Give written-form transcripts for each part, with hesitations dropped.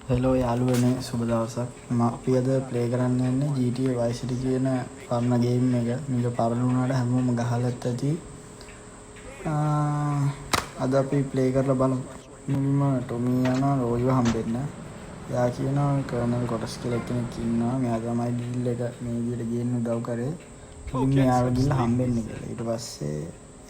Hello යාළුවනේ සුබ දවසක්. අපි අද ප්ලේ කරන්න යන්නේ GTA Vice City කියන පරණ ගේම් එක. මේක පරණ වුණාට හැමෝම ගහලත් ඇති. අද අපි ප්ලේ කරලා බලමු. මුලින්ම ටොමි යනවා රෝයිව හම්බෙන්න. එයා කියනවා කර්නල් කොටස් කියලා කෙනෙක් ඉන්නවා. මෙයා තමයි ඩීල් එක මේ විදිහට ගේන්න උදව් කරේ. ඉතින් මෙයාව ගිහලා හම්බෙන්න කියලා. ඊට පස්සේ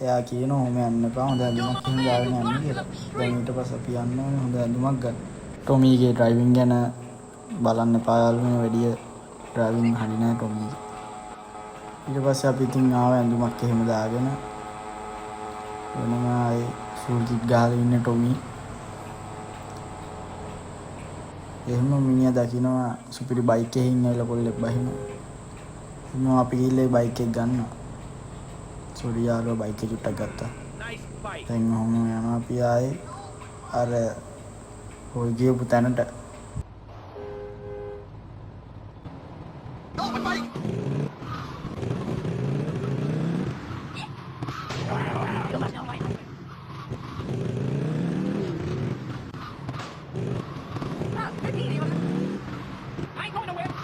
එයා කියනවා ඔහොම යන්න එපා. හොඳ ඇඳුමක් එහෙම දාගෙන යන්න කියලා. දැන් ඊට පස්සේ අපි යන්න ඕනේ හොඳ ඇඳුමක් ගන්න. ටොමීගේ ඩ්‍රයිවිං ගැන බලන්න එපා යාළුවනේ, වැඩි ඩ්‍රයිවිං හරි නෑ ටොමී. ඊට පස්සේ අපි ඉතින් ආව ඇඳුමක් එහෙම දාගෙන වෙනම ආයේ ෆුල් කිට් ගහලා ඉන්න ටොමී. එහෙම මිනිහා දකිනවා සුපිරි බයික් එකකින් ඇවිල්ලා කොල්ලෙක් බහිනවා. එහෙනම් අපි ගිහලා ඒ බයික් එක ගන්නවා. සෝරි යාළුවා බයික් එක චුට්ටක් ගත්තා. දැන් ඔහොම යනවා අපි ආයේ අර ඔය ගියපු තැනට.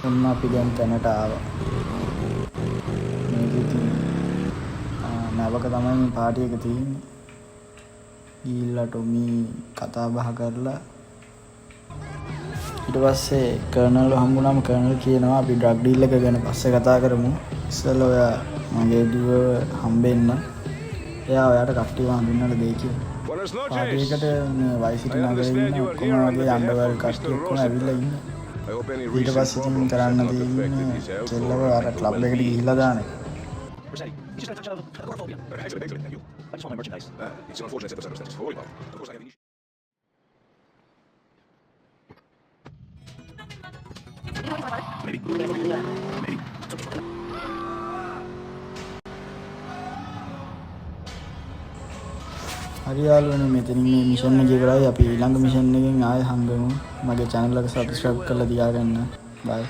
ඔන්න අපි දැන් තැනට ආවා. මේක ඉතින් නැවක තමයි මේ පාටි එක තියෙන්නේ. ගිහිල්ලා ටොමී කතා බහ කරලා ඊට පස්සේ කර්නල් හම්බුනම කර්නල් කියනවා අපි ඩ්‍රග් ඩීල් එක ගැන පස්සේ කතා කරමු. ඉස්සෙල්ලා ඔයා මගේ ඩිව හම්බෙන්න. එයා ඔයාට කට්ටියව හඳුන්වලා දෙයි කියලා. පාටි එකට මේ Vice City නගරේ ඉන්න ඔක්කොම වගේ අන්ඩර්වර්ල්ඩ් කට්ටිය ඔක්කොම ඇවිල්ලා ඉන්නේ. ඊට පස්සේ ඉතින් කරන්න තියෙන්නේ කෙල්ලව අර ක්ලබ් එකට ගිහිල්ලා දාන එක. හරි යාළුවනේ මෙතනින් මේ මිෂන් එක ඉවරයි. අපි ඊළඟ මිෂන් එකෙන් ආයෙ හම්බෙමු. මගේ channel එක subscribe කරලා තියාගන්න. bye.